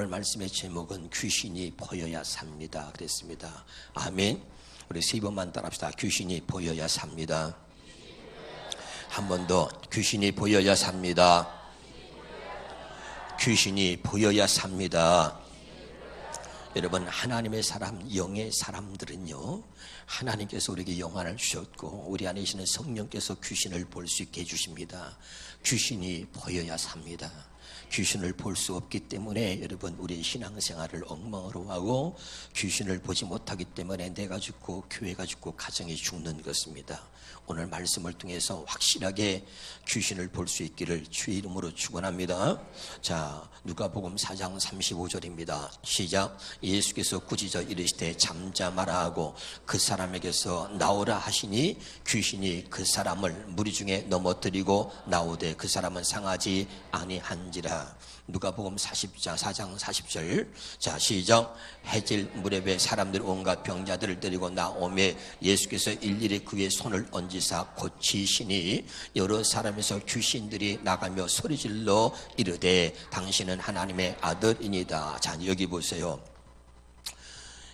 말씀의 제목은 귀신이 보여야 삽니다 그랬습니다. 아멘. 우리 세 번만 따라합시다. 귀신이 보여야 삽니다. 한 번 더. 귀신이 보여야 삽니다. 귀신이 보여야 삽니다. 여러분, 하나님의 사람, 영의 사람들은요, 하나님께서 우리에게 영안을 주셨고 우리 안에 계시는 성령께서 귀신을 볼 수 있게 해주십니다. 귀신이 보여야 삽니다. 귀신을 볼 수 없기 때문에 여러분, 우리의 신앙생활을 엉망으로 하고 귀신을 보지 못하기 때문에 내가 죽고 교회가 죽고 가정이 죽는 것입니다. 오늘 말씀을 통해서 확실하게 귀신을 볼 수 있기를 주의 이름으로 축원합니다. 자, 누가복음 4장 35절입니다. 시작. 예수께서 꾸짖어 이르시되 잠잠하라 하고 그 사람에게서 나오라 하시니 귀신이 그 사람을 무리 중에 넘어뜨리고 나오되 그 사람은 상하지 아니한지라. 누가복음 4장 40절. 자, 시작. 해질 무렵에 사람들 온갖 병자들을 데리고 나오매 예수께서 일일이 그의 손을 얹으사 고치시니 여러 사람에서 귀신들이 나가며 소리질러 이르되 당신은 하나님의 아들이니다. 자, 여기 보세요.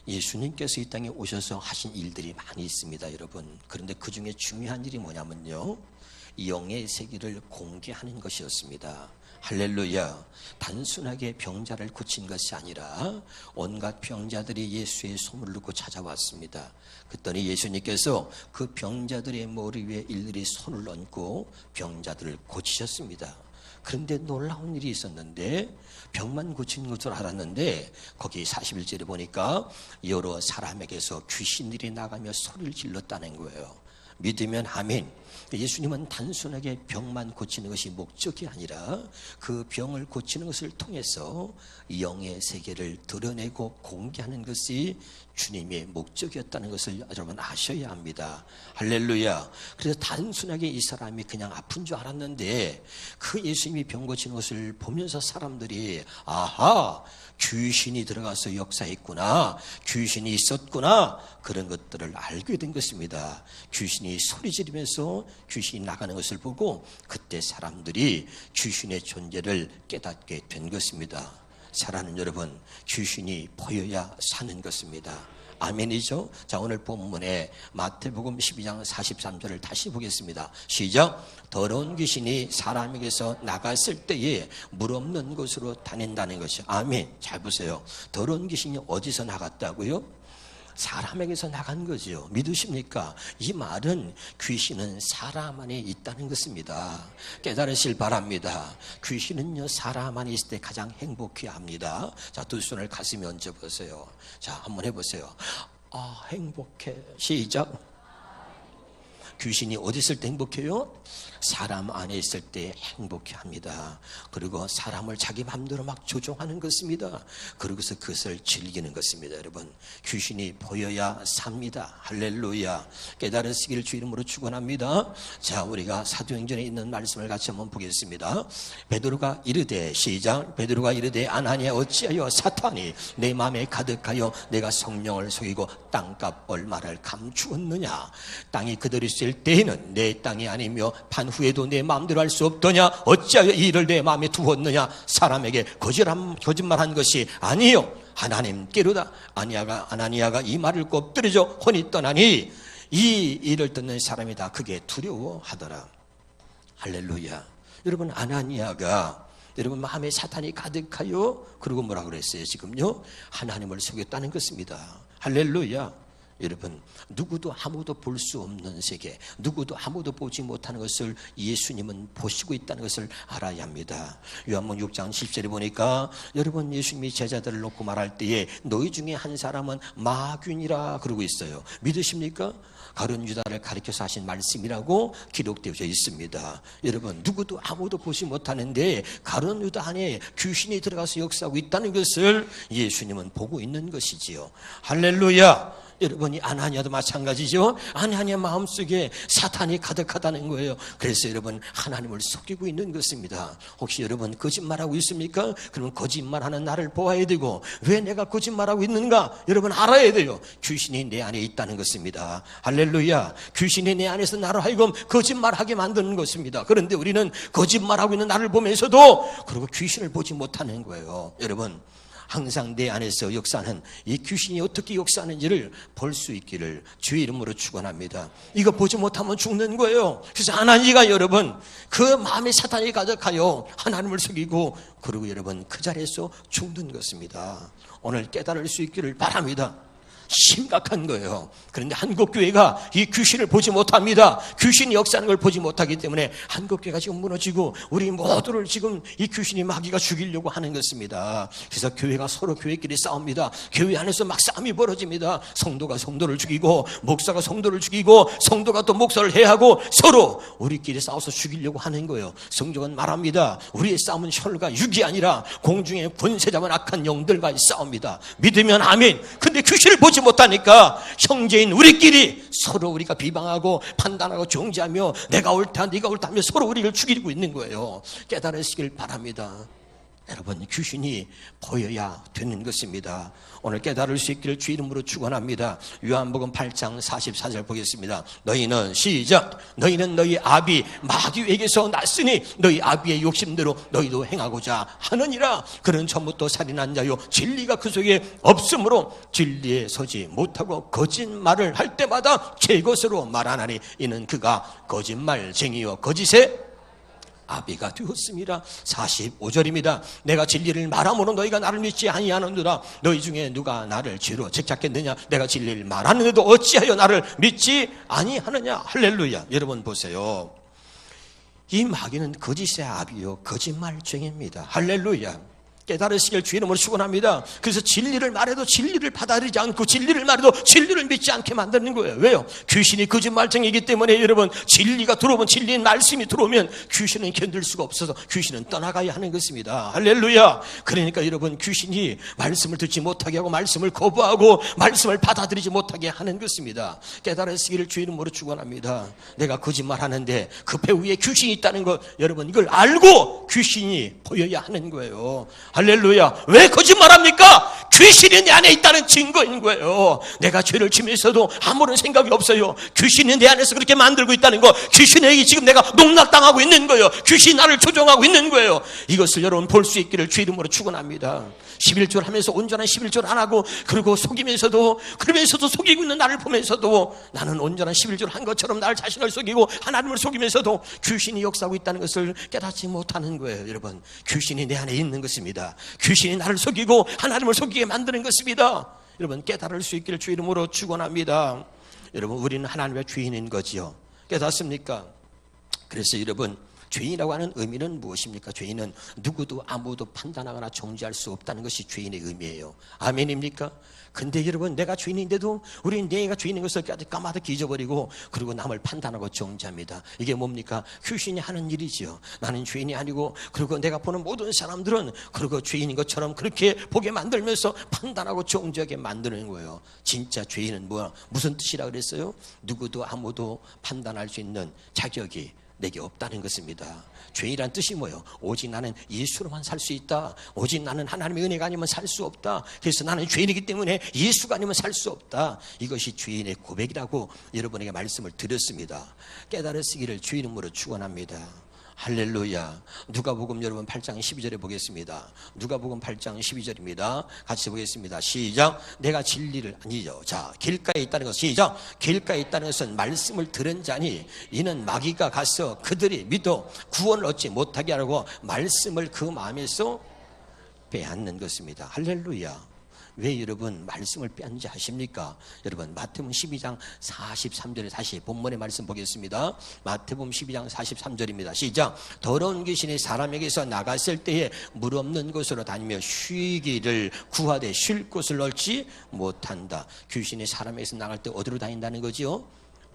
예수님께서 이 땅에 오셔서 하신 일들이 많이 있습니다, 여러분. 그런데 그 중에 중요한 일이 뭐냐면요, 영의 세계를 공개하는 것이었습니다. 할렐루야. 단순하게 병자를 고친 것이 아니라 온갖 병자들이 예수의 소문을 듣고 찾아왔습니다. 그랬더니 예수님께서 그 병자들의 머리 위에 일일이 손을 얹고 병자들을 고치셨습니다. 그런데 놀라운 일이 있었는데, 병만 고친 것을 알았는데 거기 41절에 보니까 여러 사람에게서 귀신들이 나가며 소리를 질렀다는 거예요. 믿으면 아멘. 예수님은 단순하게 병만 고치는 것이 목적이 아니라 그 병을 고치는 것을 통해서 영의 세계를 드러내고 공개하는 것이 주님의 목적이었다는 것을 여러분 아셔야 합니다. 할렐루야. 그래서 단순하게 이 사람이 그냥 아픈 줄 알았는데 그 예수님이 병 고치는 것을 보면서 사람들이 아하, 귀신이 들어가서 역사했구나, 귀신이 있었구나, 그런 것들을 알게 된 것입니다. 귀신이 소리 지르면서 귀신이 나가는 것을 보고 그때 사람들이 귀신의 존재를 깨닫게 된 것입니다. 사랑하는 여러분, 귀신이 보여야 사는 것입니다. 아멘이죠? 자, 오늘 본문에 마태복음 12장 43절을 다시 보겠습니다. 시작. 더러운 귀신이 사람에게서 나갔을 때에 물 없는 곳으로 다닌다는 것이. 아멘. 잘 보세요. 더러운 귀신이 어디서 나갔다고요? 사람에게서 나간 거죠. 믿으십니까? 이 말은 귀신은 사람 안에 있다는 것입니다. 깨달으실 바랍니다. 귀신은요, 사람 안에 있을 때 가장 행복해 합니다. 자, 두 손을 가슴에 얹어보세요. 자, 한번 해보세요. 아, 행복해. 시작. 귀신이 어디 있을 때 행복해요? 사람 안에 있을 때 행복해 합니다. 그리고 사람을 자기 마음대로 막 조종하는 것입니다. 그러고서 그것을 즐기는 것입니다. 여러분, 귀신이 보여야 삽니다. 할렐루야. 깨달으시기를 주 이름으로 축원합니다. 자, 우리가 사도행전에 있는 말씀을 같이 한번 보겠습니다. 베드로가 이르되, 시작. 베드로가 이르되 아나니아 어찌하여 사탄이 내 마음에 가득하여 내가 성령을 속이고 땅값 얼마를 감추었느냐. 땅이 그대로 있을 때에는 내 땅이 아니며 반 후에도 내 마음대로 할 수 없더냐. 어찌하여 이 일을 내 마음에 두었느냐. 사람에게 거짓말한 것이 아니요 하나님께로다. 아나니아가 이 말을 꼽들이죠. 혼이 떠나니 이 일을 듣는 사람이 다 크게 두려워하더라. 할렐루야. 여러분, 아나니아가 여러분 마음에 사탄이 가득하여, 그리고 뭐라 그랬어요? 지금요, 하나님을 속였다는 것입니다. 할렐루야. 여러분, 누구도 아무도 볼 수 없는 세계, 누구도 아무도 보지 못하는 것을 예수님은 보시고 있다는 것을 알아야 합니다. 요한복음 6장 10절에 보니까 여러분, 예수님이 제자들을 놓고 말할 때에 너희 중에 한 사람은 마귀니라 그러고 있어요. 믿으십니까? 가룟 유다를 가리켜서 하신 말씀이라고 기록되어 있습니다. 여러분, 누구도 아무도 보지 못하는데 가룟 유다 안에 귀신이 들어가서 역사하고 있다는 것을 예수님은 보고 있는 것이지요. 할렐루야. 여러분이 아나니아도 마찬가지죠. 아나니아 마음속에 사탄이 가득하다는 거예요. 그래서 여러분, 하나님을 속이고 있는 것입니다. 혹시 여러분 거짓말하고 있습니까? 그러면 거짓말하는 나를 보아야 되고, 왜 내가 거짓말하고 있는가 여러분 알아야 돼요. 귀신이 내 안에 있다는 것입니다. 할렐루야. 귀신이 내 안에서 나를 하여금 거짓말하게 만드는 것입니다. 그런데 우리는 거짓말하고 있는 나를 보면서도 그리고 귀신을 보지 못하는 거예요. 여러분, 항상 내 안에서 역사하는 이 귀신이 어떻게 역사하는지를 볼 수 있기를 주의 이름으로 축원합니다. 이거 보지 못하면 죽는 거예요. 그래서 아나니가 여러분 그 마음에 사탄이 가득하여 하나님을 속이고 그리고 여러분 그 자리에서 죽는 것입니다. 오늘 깨달을 수 있기를 바랍니다. 심각한 거예요. 그런데 한국교회가 이 귀신을 보지 못합니다. 귀신이 역사하는 걸 보지 못하기 때문에 한국교회가 지금 무너지고 우리 모두를 지금 이 귀신이 마귀가 죽이려고 하는 것입니다. 그래서 교회가 서로 교회끼리 싸웁니다. 교회 안에서 막 싸움이 벌어집니다. 성도가 성도를 죽이고 목사가 성도를 죽이고 성도가 또 목사를 해하고 서로 우리끼리 싸워서 죽이려고 하는 거예요. 성경은 말합니다. 우리의 싸움은 혈과 육이 아니라 공중의 권세 잡은 악한 영들과의 싸움이다. 믿으면 아멘. 근데 귀신을 보지 못하니까 형제인 우리끼리 서로 우리가 비방하고 판단하고 정죄하며 내가 옳다 네가 옳다 하며 서로 우리를 죽이고 있는 거예요. 깨달으시길 바랍니다. 여러분 귀신이 보여야 되는 것입니다. 오늘 깨달을 수 있기를 주 이름으로 축원합니다. 요한복음 8장 44절 보겠습니다. 너희는 시작 너희는 너희 아비 마귀에게서 났으니 너희 아비의 욕심대로 너희도 행하고자 하느니라. 그는 처음부터 살인한 자요 진리가 그 속에 없으므로 진리에 서지 못하고 거짓말을 할 때마다 제 것으로 말하나니 이는 그가 거짓말쟁이요 거짓의 아비가 되었습니다. 45절입니다. 내가 진리를 말함으로 너희가 나를 믿지 아니하느니라. 너희 중에 누가 나를 죄로 책잡겠느냐. 내가 진리를 말하는데도 어찌하여 나를 믿지 아니하느냐. 할렐루야. 여러분 보세요. 이 마귀는 거짓의 아비요 거짓말쟁이입니다. 할렐루야. 깨달으시길 주 이름으로 축원합니다. 그래서 진리를 말해도 진리를 받아들이지 않고 진리를 말해도 진리를 믿지 않게 만드는 거예요. 왜요? 귀신이 거짓말쟁이기 때문에 여러분 진리가 들어오면 진리의 말씀이 들어오면 귀신은 견딜 수가 없어서 귀신은 떠나가야 하는 것입니다. 할렐루야. 그러니까 여러분 귀신이 말씀을 듣지 못하게 하고 말씀을 거부하고 말씀을 받아들이지 못하게 하는 것입니다. 깨달으시기를 주 이름으로 축원합니다. 내가 거짓말하는데 그 배후에 귀신이 있다는 것 여러분 이걸 알고 귀신이 보여야 하는 거예요. 할렐루야. 왜 거짓말합니까? 귀신이 내 안에 있다는 증거인 거예요. 내가 죄를 지면서도 아무런 생각이 없어요. 귀신이 내 안에서 그렇게 만들고 있다는 거, 귀신에게 지금 내가 농락당하고 있는 거예요. 귀신이 나를 조종하고 있는 거예요. 이것을 여러분 볼 수 있기를 주 이름으로 축원합니다. 11절 하면서 온전한 11절 안 하고 그리고 속이면서도 그러면서도 속이고 있는 나를 보면서도 나는 온전한 11절 한 것처럼 나를 자신을 속이고 하나님을 속이면서도 귀신이 역사하고 있다는 것을 깨닫지 못하는 거예요. 여러분 귀신이 내 안에 있는 것입니다. 귀신이 나를 속이고 하나님을 속이게 만드는 것입니다. 여러분 깨달을 수 있기를 주 이름으로 축원합니다. 여러분 우리는 하나님의 죄인인 거지요. 깨닫습니까? 그래서 여러분 죄인이라고 하는 의미는 무엇입니까? 죄인은 누구도 아무도 판단하거나 정죄할 수 없다는 것이 죄인의 의미예요. 아멘입니까? 근데 여러분 내가 죄인인데도 우리는 내가 죄인인 것을 까마득히 잊어버리고 그리고 남을 판단하고 정죄합니다. 이게 뭡니까? 귀신이 하는 일이죠. 나는 죄인이 아니고 그리고 내가 보는 모든 사람들은 그리고 죄인인 것처럼 그렇게 보게 만들면서 판단하고 정죄하게 만드는 거예요. 진짜 죄인은 뭐야? 무슨 뜻이라 그랬어요? 누구도 아무도 판단할 수 있는 자격이 내게 없다는 것입니다. 죄인이란 뜻이 뭐예요? 오직 나는 예수로만 살 수 있다. 오직 나는 하나님의 은혜가 아니면 살 수 없다. 그래서 나는 죄인이기 때문에 예수가 아니면 살 수 없다. 이것이 죄인의 고백이라고 여러분에게 말씀을 드렸습니다. 깨달으시기를 주 이름으로 축원합니다. 할렐루야. 누가복음 여러분 8장 12절에 보겠습니다. 누가복음 8장 12절입니다. 같이 보겠습니다. 시작. 내가 진리를 아니죠. 자, 길가에 있다는 것. 시작. 길가에 있다는 것은 말씀을 들은 자니 이는 마귀가 가서 그들이 믿어 구원을 얻지 못하게 하려고 말씀을 그 마음에서 빼앗는 것입니다. 할렐루야. 왜 여러분 말씀을 빼앗는지 아십니까? 여러분 마태복음 12장 43절에 다시 본문의 말씀 보겠습니다. 마태복음 12장 43절입니다. 시작. 더러운 귀신이 사람에게서 나갔을 때에 물 없는 곳으로 다니며 쉬기를 구하되 쉴 곳을 얻지 못한다. 귀신이 사람에게서 나갈 때 어디로 다닌다는 거죠?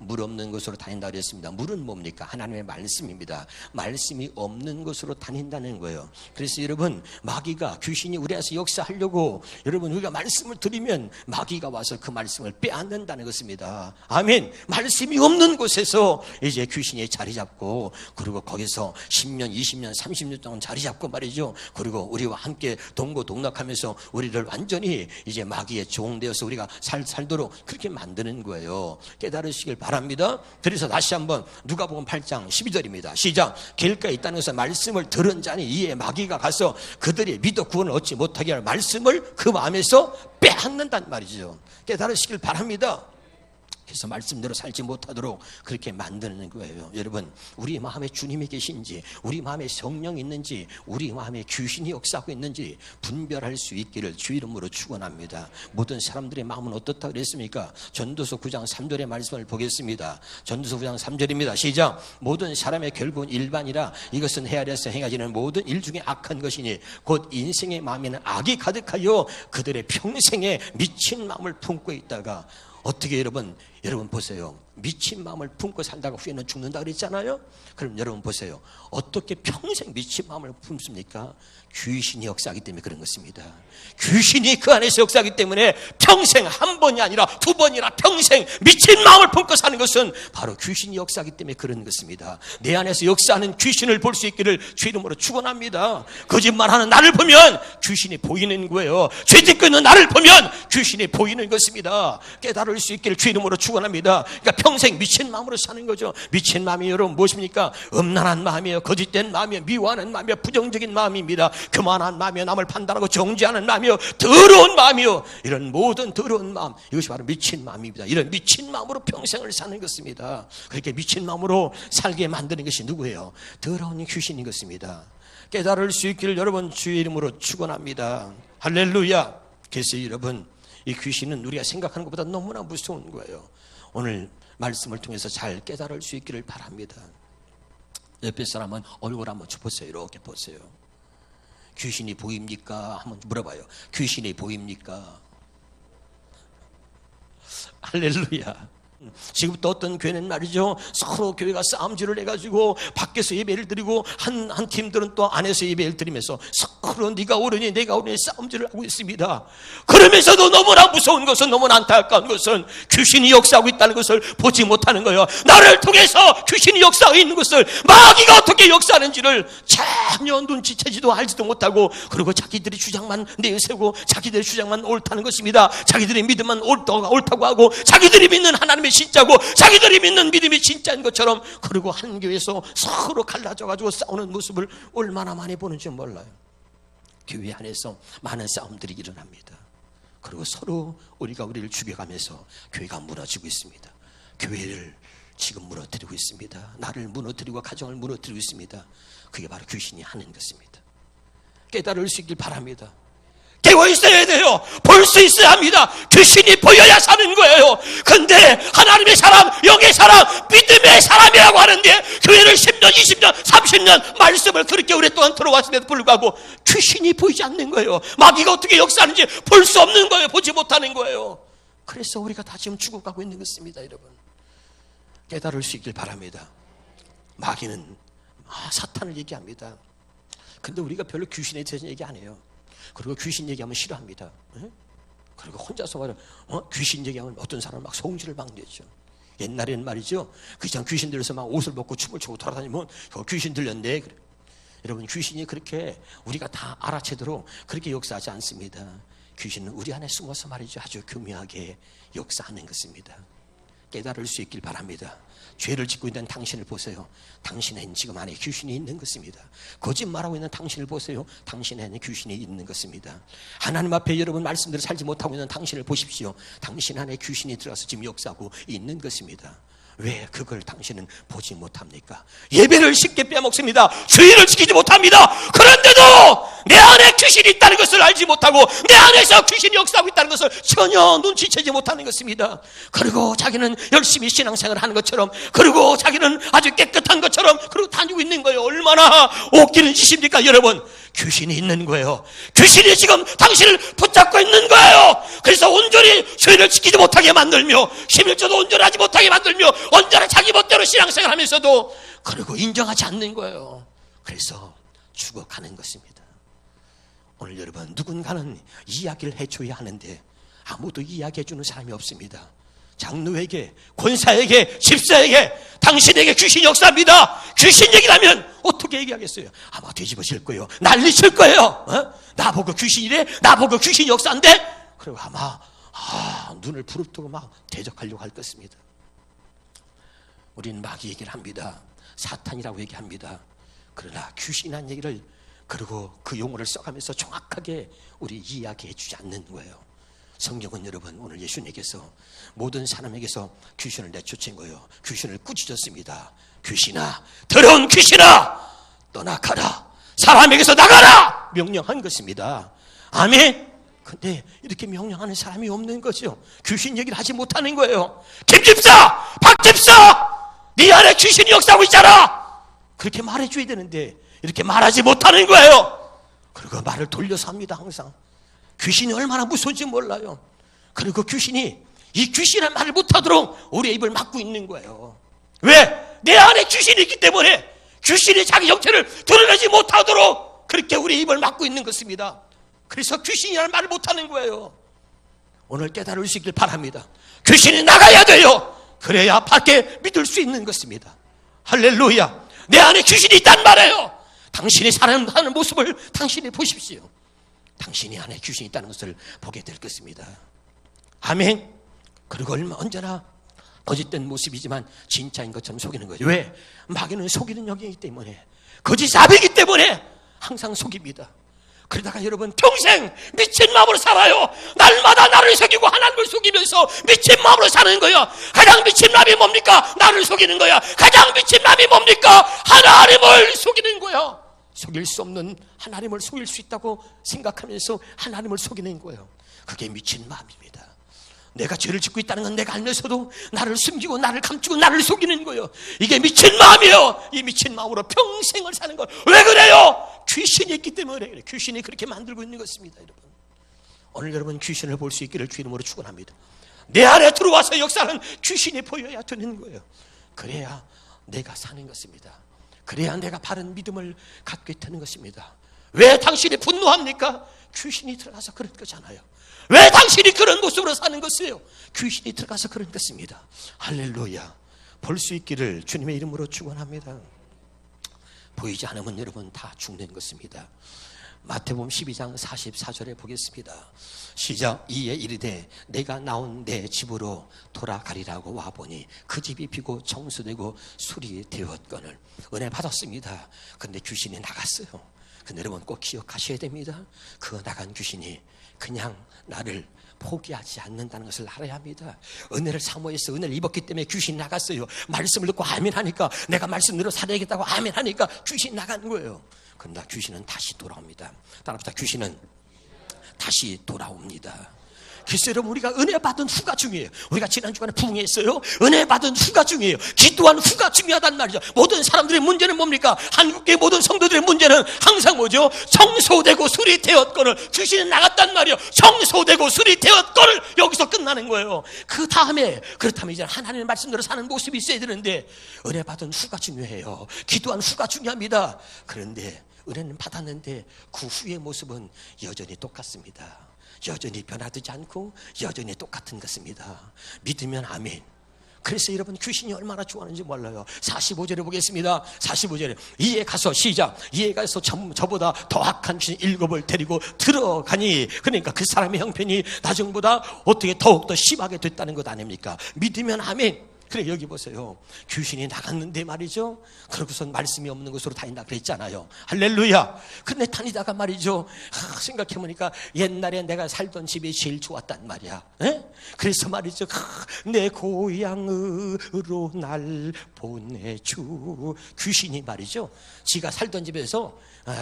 물 없는 곳으로 다닌다고 했습니다. 물은 뭡니까? 하나님의 말씀입니다. 말씀이 없는 곳으로 다닌다는 거예요. 그래서 여러분 마귀가 귀신이 우리 안에서 역사하려고 여러분 우리가 말씀을 드리면 마귀가 와서 그 말씀을 빼앗는다는 것입니다. 아멘. 말씀이 없는 곳에서 이제 귀신이 자리 잡고 그리고 거기서 10년, 20년, 30년 동안 자리 잡고 말이죠. 그리고 우리와 함께 동고동락하면서 우리를 완전히 이제 마귀의 종 되어서 우리가 살도록 그렇게 만드는 거예요. 깨달으시길 바랍니다. 바랍니다. 그래서 다시 한번 누가복음 8장 12절입니다. 시작. 길가에 있다는 것은 말씀을 들은 자니 이에 마귀가 가서 그들이 믿어 구원을 얻지 못하게 할 말씀을 그 마음에서 빼앗는단 말이죠. 깨달으시길 바랍니다. 그래서 말씀대로 살지 못하도록 그렇게 만드는 거예요. 여러분, 우리 마음에 주님이 계신지, 우리 마음에 성령이 있는지, 우리 마음에 귀신이 역사하고 있는지 분별할 수 있기를 주 이름으로 축원합니다. 모든 사람들의 마음은 어떻다 그랬습니까? 전도서 9장 3절의 말씀을 보겠습니다. 전도서 9장 3절입니다. 시작. 모든 사람의 결국은 일반이라 이것은 헤아려서 행하지는 모든 일 중에 악한 것이니 곧 인생의 마음에는 악이 가득하여 그들의 평생에 미친 마음을 품고 있다가 어떻게 여러분 보세요. 미친 마음을 품고 살다가 후에는 죽는다 그랬잖아요. 그럼 여러분 보세요. 어떻게 평생 미친 마음을 품습니까? 귀신이 역사하기 때문에 그런 것입니다. 귀신이 그 안에서 역사하기 때문에 평생 한 번이 아니라 두 번이나 평생 미친 마음을 품고 사는 것은 바로 귀신이 역사하기 때문에 그런 것입니다. 내 안에서 역사하는 귀신을 볼 수 있기를 주 이름으로 축원합니다. 거짓말하는 나를 보면 귀신이 보이는 거예요. 죄 짓고 있는 나를 보면 귀신이 보이는 것입니다. 깨달을 수 있기를 주 이름으로 축원합니다. 그러니까 평생 미친 마음으로 사는 거죠. 미친 마음이 여러분 무엇입니까? 음란한 마음이에요. 거짓된 마음이에요. 미워하는 마음이에요. 부정적인 마음입니다. 교만한 마음이요, 남을 판단하고 정죄하는 마음이요, 더러운 마음이요, 이런 모든 더러운 마음, 이것이 바로 미친 마음입니다. 이런 미친 마음으로 평생을 사는 것입니다. 그렇게 미친 마음으로 살게 만드는 것이 누구예요? 더러운 귀신인 것입니다. 깨달을 수 있기를 여러분 주의 이름으로 축원합니다. 할렐루야. 그래서 여러분, 이 귀신은 우리가 생각하는 것보다 너무나 무서운 거예요. 오늘 말씀을 통해서 잘 깨달을 수 있기를 바랍니다. 옆에 사람은 얼굴 한번 쳐보세요. 이렇게 보세요. 귀신이 보입니까? 한번 물어봐요. 귀신이 보입니까? 할렐루야. 지금부터 어떤 교회는 말이죠, 서로 교회가 싸움질을 해가지고 밖에서 예배를 드리고 한 팀들은 또 안에서 예배를 드리면서 서로 네가 옳으니 내가 옳으니 싸움질을 하고 있습니다. 그러면서도 너무나 무서운 것은, 너무나 안타까운 것은 귀신이 역사하고 있다는 것을 보지 못하는 거예요. 나를 통해서 귀신이 역사하고 있는 것을, 마귀가 어떻게 역사하는지를 전혀 눈치채지도 알지도 못하고, 그리고 자기들의 주장만 내세우고 자기들의 주장만 옳다는 것입니다. 자기들의 믿음만 옳다고 하고, 자기들이 믿는 하나님의 진짜고 자기들이 믿는 믿음이 진짜인 것처럼, 그리고 한 교회에서 서로 갈라져가지고 싸우는 모습을 얼마나 많이 보는지 몰라요. 교회 안에서 많은 싸움들이 일어납니다. 그리고 서로 우리를 죽여가면서 교회가 무너지고 있습니다. 교회를 지금 무너뜨리고 있습니다. 나를 무너뜨리고 가정을 무너뜨리고 있습니다. 그게 바로 귀신이 하는 것입니다. 깨달을 수 있길 바랍니다. 깨워 있어야 돼요. 볼 수 있어야 합니다. 귀신이 보여야 사는 거예요. 근데 하나님의 사람, 영의 사람, 믿음의 사람이라고 하는데 교회를 10년, 20년, 30년 말씀을 그렇게 오랫동안 들어왔음에도 불구하고 귀신이 보이지 않는 거예요. 마귀가 어떻게 역사하는지 볼 수 없는 거예요. 보지 못하는 거예요. 그래서 우리가 다 지금 죽어가고 있는 것입니다. 여러분, 깨달을 수 있길 바랍니다. 마귀는 사탄을 얘기합니다. 근데 우리가 별로 귀신에 대해서 얘기 안 해요. 그리고 귀신 얘기하면 싫어합니다. 그리고 혼자서 말해, 귀신 얘기하면 어떤 사람은 막 성질을 막 내죠. 옛날에는 말이죠, 그냥 귀신 들려서 막 옷을 벗고 춤을 추고 돌아다니면 귀신 들렸네. 그래. 여러분, 귀신이 그렇게 우리가 다 알아채도록 그렇게 역사하지 않습니다. 귀신은 우리 안에 숨어서 말이죠, 아주 교묘하게 역사하는 것입니다. 깨달을 수 있길 바랍니다. 죄를 짓고 있는 당신을 보세요. 당신에는 지금 안에 귀신이 있는 것입니다. 거짓말하고 있는 당신을 보세요. 당신에는 귀신이 있는 것입니다. 하나님 앞에 여러분 말씀대로 살지 못하고 있는 당신을 보십시오. 당신 안에 귀신이 들어가서 지금 역사하고 있는 것입니다. 왜 그걸 당신은 보지 못합니까? 예배를 쉽게 빼먹습니다. 주의를 지키지 못합니다. 그런데도 내 안에 귀신이 있다는 것을 알지 못하고 내 안에서 귀신이 역사하고 있다는 것을 전혀 눈치채지 못하는 것입니다. 그리고 자기는 열심히 신앙생활을 하는 것처럼, 그리고 자기는 아주 깨끗한 것처럼 그리고 다니고 있는 거예요. 얼마나 웃기는 짓입니까 여러분? 귀신이 있는 거예요. 귀신이 지금 당신을 붙잡고 있는 거예요. 그래서 온전히 죄를 지키지 못하게 만들며 11조도 온전하지 못하게 만들며 언제나 자기 멋대로 신앙생활 하면서도 그리고 인정하지 않는 거예요. 그래서 죽어가는 것입니다. 오늘 여러분, 누군가는 이야기를 해줘야 하는데 아무도 이야기해 주는 사람이 없습니다. 장로에게, 권사에게, 집사에게 당신에게 귀신 역사합니다. 귀신 얘기라면 어떻게 얘기하겠어요? 아마 뒤집어질 거예요. 난리칠 거예요. 나보고 귀신이래? 나보고 귀신 역사인데? 그리고 아마 눈을 부릅뜨고 막 대적하려고 할 것입니다. 우리는 마귀 얘기를 합니다. 사탄이라고 얘기합니다. 그러나 귀신이라는 얘기를, 그리고 그 용어를 써가면서 정확하게 우리 이야기해 주지 않는 거예요. 성경은 여러분, 오늘 예수님께서 모든 사람에게서 귀신을 내쫓은 거예요. 귀신을 꾸짖었습니다. 귀신아, 더러운 귀신아, 떠나가라, 사람에게서 나가라 명령한 것입니다. 아멘. 근데 이렇게 명령하는 사람이 없는 거죠. 귀신 얘기를 하지 못하는 거예요. 김집사, 박집사, 네 안에 귀신이 역사하고 있잖아, 그렇게 말해줘야 되는데 이렇게 말하지 못하는 거예요. 그리고 말을 돌려서 합니다. 항상 귀신이 얼마나 무서운지 몰라요. 그리고 귀신이 이 귀신한 말을 못하도록 우리의 입을 막고 있는 거예요. 왜? 내 안에 귀신이 있기 때문에 귀신이 자기 형체를 드러내지 못하도록 그렇게 우리의 입을 막고 있는 것입니다. 그래서 귀신이라는 말을 못하는 거예요. 오늘 깨달을 수 있길 바랍니다. 귀신이 나가야 돼요. 그래야 밖에 믿을 수 있는 것입니다. 할렐루야. 내 안에 귀신이 있단 말이에요. 당신이 사는 모습을 당신이 보십시오. 당신이 안에 귀신이 있다는 것을 보게 될 것입니다. 아멘. 그리고 언제나 거짓된 모습이지만 진짜인 것처럼 속이는 거죠. 왜? 마귀는 속이는 영이기 때문에, 거짓잡이기 때문에 항상 속입니다. 그러다가 여러분 평생 미친 마음으로 살아요. 날마다 나를 속이고 하나님을 속이면서 미친 마음으로 사는 거예요. 가장 미친 마음이 뭡니까? 나를 속이는 거야. 가장 미친 마음이 뭡니까? 하나님을 속이는 거야. 속일 수 없는 하나님을 속일 수 있다고 생각하면서 하나님을 속이는 거예요. 그게 미친 마음입니다. 내가 죄를 짓고 있다는 건 내가 알면서도 나를 숨기고 나를 감추고 나를 속이는 거예요. 이게 미친 마음이에요. 이 미친 마음으로 평생을 사는 거예요. 왜 그래요? 귀신이 있기 때문에 그래요. 귀신이 그렇게 만들고 있는 것입니다. 여러분, 오늘 여러분 귀신을 볼 수 있기를 주 이름으로 축원합니다. 내 안에 들어와서 역사는 귀신이 보여야 되는 거예요. 그래야 내가 사는 것입니다. 그래야 내가 바른 믿음을 갖게 되는 것입니다. 왜 당신이 분노합니까? 귀신이 들어가서 그런 거잖아요. 왜 당신이 그런 모습으로 사는 것이에요? 귀신이 들어가서 그런 것입니다. 할렐루야. 볼 수 있기를 주님의 이름으로 축원합니다. 보이지 않으면 여러분 다 죽는 것입니다. 마태복음 12장 44절에 보겠습니다. 시작. 이에 이르되 내가 나온 내 집으로 돌아가리라고 와보니 그 집이 비고 청소되고 술이 되었거늘. 은혜 받았습니다. 근데 귀신이 나갔어요. 근데 여러분 꼭 기억하셔야 됩니다. 그 나간 귀신이 그냥 나를 포기하지 않는다는 것을 알아야 합니다. 은혜를 사모해서 은혜를 입었기 때문에 귀신이 나갔어요. 말씀을 듣고 아멘 하니까, 내가 말씀대로 살아야겠다고 아멘 하니까 귀신이 나간 거예요. 그러나 귀신은 다시 돌아옵니다. 따라합시다. 귀신은 다시 돌아옵니다. 그래서 여러분, 우리가 은혜 받은 후가 중요해요. 우리가 지난 주간에 부흥했어요. 은혜 받은 후가 중요해요. 기도한 후가 중요하단 말이죠. 모든 사람들의 문제는 뭡니까? 한국의 모든 성도들의 문제는 항상 뭐죠? 청소되고 술이 되었거늘. 귀신이 나갔단 말이에요. 청소되고 술이 되었거늘. 여기서 끝나는 거예요. 그 다음에, 그렇다면 이제 하나님의 말씀대로 사는 모습이 있어야 되는데, 은혜 받은 후가 중요해요. 기도한 후가 중요합니다. 그런데 은혜는 받았는데 그 후의 모습은 여전히 똑같습니다. 여전히 변화되지 않고 여전히 똑같은 것입니다. 믿으면 아멘. 그래서 여러분 귀신이 얼마나 좋아하는지 몰라요. 45절에 보겠습니다. 45절에 이에 가서, 시작. 이에 가서 저보다 더 악한 귀신 7을 데리고 들어가니, 그러니까 그 사람의 형편이 나중보다 어떻게 더욱더 심하게 됐다는 것 아닙니까? 믿으면 아멘. 그래, 여기 보세요. 귀신이 나갔는데 말이죠, 그러고선 말씀이 없는 곳으로 다닌다 그랬잖아요. 할렐루야. 근데 다니다가 말이죠, 생각해보니까 옛날에 내가 살던 집이 제일 좋았단 말이야. 에? 그래서 말이죠, 내 고향으로 날 보내주. 귀신이 말이죠, 지가 살던 집에서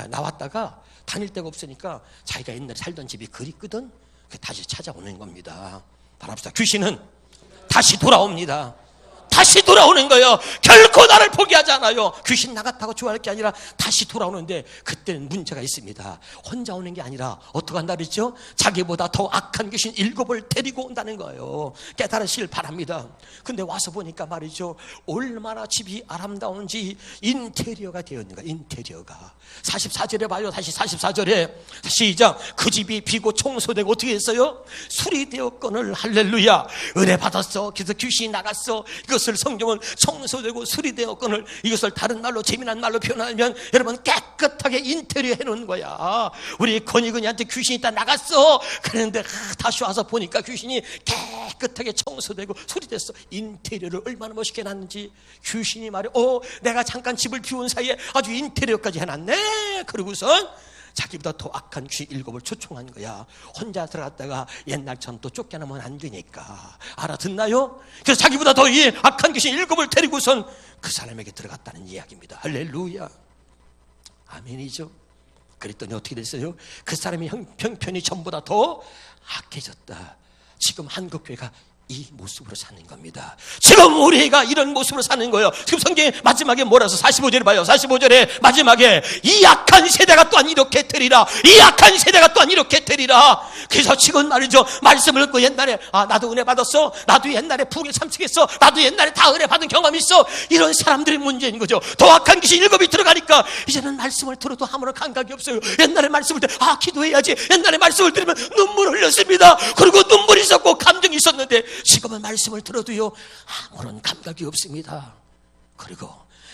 나왔다가 다닐 데가 없으니까 자기가 옛날에 살던 집이 그립거든. 다시 찾아오는 겁니다. 바랍시다. 귀신은 다시 돌아옵니다. 다시 돌아오는 거예요. 결코 나를 포기하지 않아요. 귀신 나갔다고 좋아할 게 아니라 다시 돌아오는데, 그때는 문제가 있습니다. 혼자 오는 게 아니라 어떻게 한다 그랬죠? 자기보다 더 악한 귀신 7을 데리고 온다는 거예요. 깨달으시길 바랍니다. 근데 와서 보니까 말이죠, 얼마나 집이 아름다운지 인테리어가 되어 있는가. 인테리어가 44절에 봐요. 다시 44절에 시작. 그 집이 비고 청소되고 어떻게 했어요? 술이 되었거늘. 할렐루야. 은혜 받았어. 그래서 귀신이 나갔어. 이거 이것을 성경은 청소되고 수리되었거늘, 이것을 다른 말로 재미난 말로 표현하면 여러분 깨끗하게 인테리어 해놓은 거야. 우리 건이근이한테 귀신이 있다 나갔어. 그런데 다시 와서 보니까 귀신이 깨끗하게 청소되고 수리됐어. 인테리어를 얼마나 멋있게 해놨는지. 귀신이 말이야, 내가 잠깐 집을 비운 사이에 아주 인테리어까지 해놨네. 그러고선 자기보다 더 악한 귀신 7을 초청한 거야. 혼자 들어갔다가 옛날처럼 또 쫓겨나면 안 되니까. 알아듣나요? 그래서 자기보다 더 악한 귀신 7을 데리고선 그 사람에게 들어갔다는 이야기입니다. 할렐루야. 아멘이죠. 그랬더니 어떻게 됐어요? 그 사람의 형편이 전보다 더 악해졌다. 지금 한국교회가 이 모습으로 사는 겁니다. 지금 우리가 이런 모습으로 사는 거예요. 지금 성경이 마지막에 뭐라서 45절에 봐요. 45절에 마지막에 이 악한 세대가 또한 이렇게 되리라. 이 악한 세대가 또한 이렇게 되리라. 그래서 지금 말이죠, 말씀을 듣고 옛날에 나도 은혜 받았어, 나도 옛날에 부흥에 참석했어, 나도 옛날에 다 은혜 받은 경험이 있어, 이런 사람들의 문제인 거죠. 더 악한 귀신 7이 들어가니까 이제는 말씀을 들어도 아무런 감각이 없어요. 옛날에 말씀을 들으면 기도해야지. 옛날에 말씀을 들으면 눈물 흘렸습니다. 그리고 눈물이 있었고 감정이 있었는데 지금은 말씀을 들어도요 아무런 감각이 없습니다. 그리고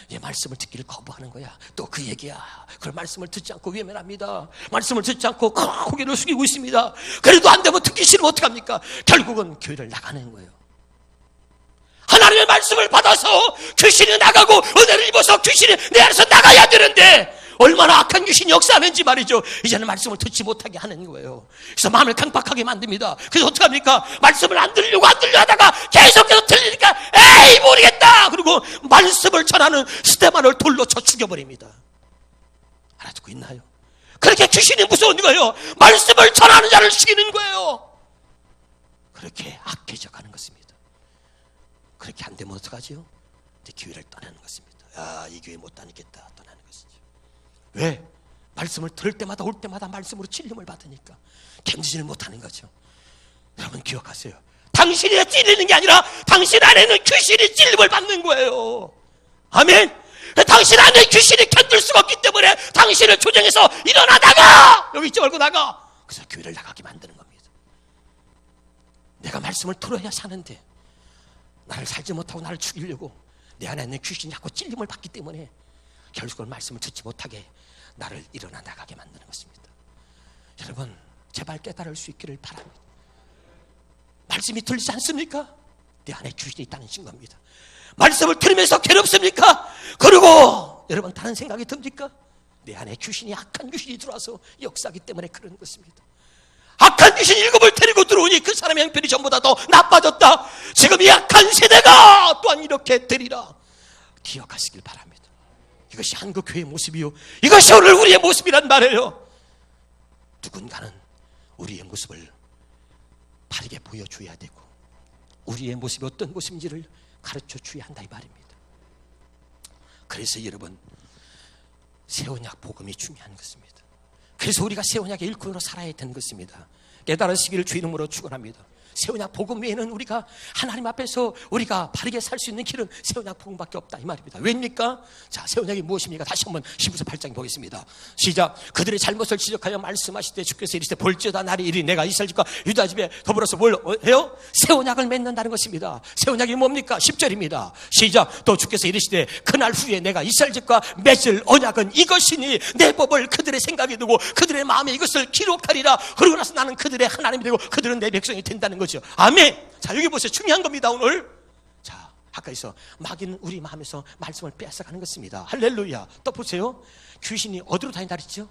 이 말씀을 듣기를 거부하는 거야. 또 그 얘기야. 그런 말씀을 듣지 않고 외면합니다. 말씀을 듣지 않고 고개를 숙이고 있습니다. 그래도 안 되면 듣기 싫으면 어떡합니까? 결국은 교회를 나가는 거예요. 하나님의 말씀을 받아서 귀신이 나가고 은혜를 입어서 귀신이 내 안에서 나가야 되는데 얼마나 악한 귀신이 역사하는지 말이죠. 이제는 말씀을 듣지 못하게 하는 거예요. 그래서 마음을 강박하게 만듭니다. 그래서 어떡합니까? 말씀을 안 들으려고 하다가 계속해서 들리니까 에이 모르겠다. 그리고 말씀을 전하는 스테반을 돌로 쳐 죽여버립니다. 알아듣고 있나요? 그렇게 귀신이 무서운 거예요. 말씀을 전하는 자를 죽이는 거예요. 그렇게 악해져 가는 것입니다. 그렇게 안 되면 어떡하지요? 교회를 떠나는 것입니다. 이 교회 못 다니겠다. 떠나는 것이죠. 왜? 말씀을 들을 때마다 올 때마다 말씀으로 찔림을 받으니까 견디지를 못하는 거죠. 여러분 기억하세요. 당신이 찔리는 게 아니라 당신 안에는 귀신이 찔림을 받는 거예요. 아멘. 당신 안에 귀신이 견딜 수가 없기 때문에 당신을 조정해서 일어나 나가! 여기 있지 말고 나가! 그래서 교회를 나가게 만드는 겁니다. 내가 말씀을 들어야 사는데 나를 살지 못하고 나를 죽이려고 내 안에 있는 귀신이 자꾸 찔림을 받기 때문에 결국은 말씀을 듣지 못하게 나를 일어나 나가게 만드는 것입니다. 여러분 제발 깨달을 수 있기를 바랍니다. 말씀이 들리지 않습니까? 내 안에 귀신이 있다는 증거입니다. 말씀을 들으면서 괴롭습니까? 그리고 여러분 다른 생각이 듭니까? 내 안에 귀신이 악한 귀신이 들어와서 역사하기 때문에 그런 것입니다. 악한 귀신 7을 데리고 들어오니 그 사람의 형편이 전보다 더 나빠졌다. 지금 이 악한 세대가 또한 이렇게 되리라. 기억하시길 바랍니다. 이것이 한국교회의 모습이요, 이것이 오늘 우리의 모습이란 말이에요. 누군가는 우리의 모습을 바르게 보여줘야 되고 우리의 모습이 어떤 모습인지를 가르쳐줘야 한다 이 말입니다. 그래서 여러분 새언약 복음이 중요한 것입니다. 그래서 우리가 새언약의 일꾼으로 살아야 되는 것입니다. 깨달으시기를 주 이름으로 축원합니다. 새언약 복음 외에는 우리가 하나님 앞에서 우리가 바르게 살 수 있는 길은 새언약 복음밖에 없다 이 말입니다. 왜입니까? 자, 새언약이 무엇입니까? 다시 한번 히브리서 8장 보겠습니다. 시작. 그들의 잘못을 지적하여 말씀하실 때 주께서 이르시되 볼지어다 날이 이르니 내가 이스라엘 집과 유다 집에 더불어서 뭘 해요? 새언약을 맺는다는 것입니다. 새언약이 뭡니까? 10절입니다. 시작. 또 주께서 이르시되 그날 후에 내가 이스라엘 집과 맺을 언약은 이것이니 내 법을 그들의 생각에 두고 그들의 마음에 이것을 기록하리라. 그러고 나서 나는 그들의 하나님이 되고 그들은 내 백성이 된다는 거죠. 아멘. 자, 여기 보세요. 중요한 겁니다 오늘. 자, 가까이서 마귀는 우리 마음에서 말씀을 뺏어가는 것입니다. 할렐루야. 또 보세요. 귀신이 어디로 다닌다 그랬죠?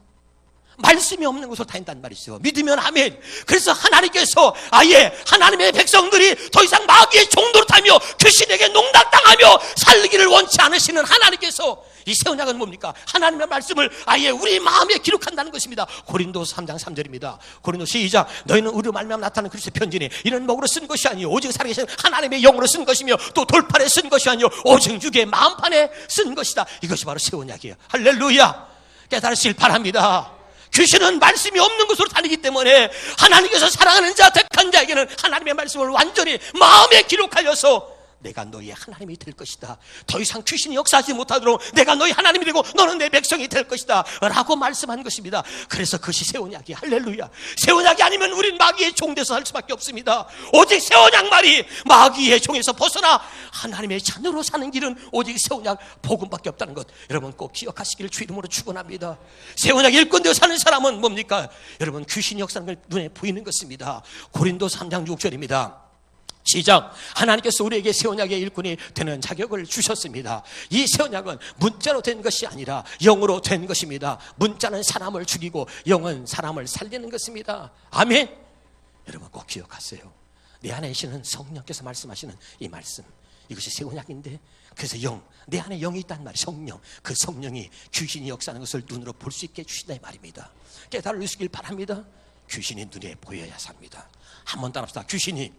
말씀이 없는 곳으로 다닌다는 말이죠. 믿으면 아멘. 그래서 하나님께서 아예 하나님의 백성들이 더 이상 마귀의 종도로 타며 귀신에게 농락당하며 살기를 원치 않으시는 하나님께서 이 새 언약은 뭡니까? 하나님의 말씀을 아예 우리 마음에 기록한다는 것입니다. 고린도서 3장 3절입니다. 고린도 시작. 너희는 우리로 말미암아 나타나는 그리스도의 편지니 이는 목으로 쓴 것이 아니요 오직 살아계신 하나님의 영으로 쓴 것이며 또 돌판에 쓴 것이 아니요 오직 육의 마음판에 쓴 것이다. 이것이 바로 새 언약이에요. 할렐루야. 깨달으시길 바랍니다. 귀신은 말씀이 없는 곳으로 다니기 때문에 하나님께서 사랑하는 자 택한 자에게는 하나님의 말씀을 완전히 마음에 기록하여서 내가 너희의 하나님이 될 것이다. 더 이상 귀신이 역사하지 못하도록 내가 너희 하나님이 되고 너는 내 백성이 될 것이다 라고 말씀한 것입니다. 그래서 그것이 새 언약이, 할렐루야. 새 언약이 아니면 우린 마귀의 종돼서 살 수밖에 없습니다. 오직 새 언약만이 마귀의 종에서 벗어나 하나님의 자녀로 사는 길은 오직 새 언약 복음밖에 없다는 것, 여러분 꼭 기억하시기를 주 이름으로 축원합니다. 새 언약 일꾼되어 사는 사람은 뭡니까? 여러분 귀신이 역사하는 걸 눈에 보이는 것입니다. 고린도 3장 6절입니다. 시작. 하나님께서 우리에게 새 언약의 일꾼이 되는 자격을 주셨습니다. 이 새 언약은 문자로 된 것이 아니라 영으로 된 것입니다. 문자는 사람을 죽이고 영은 사람을 살리는 것입니다. 아멘. 여러분 꼭 기억하세요. 내 안에 계시는 성령께서 말씀하시는 이 말씀, 이것이 새 언약인데, 그래서 영, 내 안에 영이 있단 말이에요. 성령, 그 성령이 귀신이 역사하는 것을 눈으로 볼 수 있게 해주신다 이 말입니다. 깨달으시길 바랍니다. 귀신이 눈에 보여야 삽니다. 한번 따라합시다. 귀신이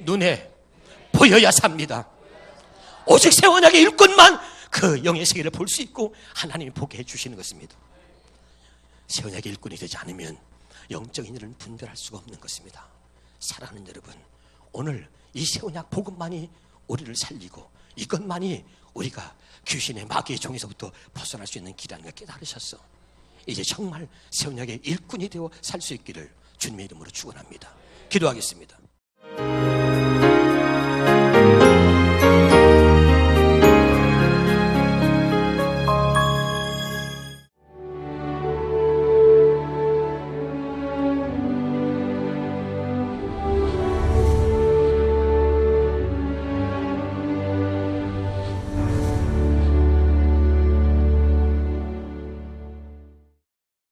눈에 보여야 삽니다. 오직 새 언약의 일꾼만 그 영의 세계를 볼 수 있고 하나님이 보게 해주시는 것입니다. 새 언약의 일꾼이 되지 않으면 영적인 일은 분별할 수가 없는 것입니다. 사랑하는 여러분, 오늘 이 새 언약 복음만이 우리를 살리고 이것만이 우리가 귀신의 마귀의 종에서부터 벗어날 수 있는 길이라는 걸 깨달으셨어. 이제 정말 새 언약의 일꾼이 되어 살 수 있기를 주님의 이름으로 축원합니다. 기도하겠습니다.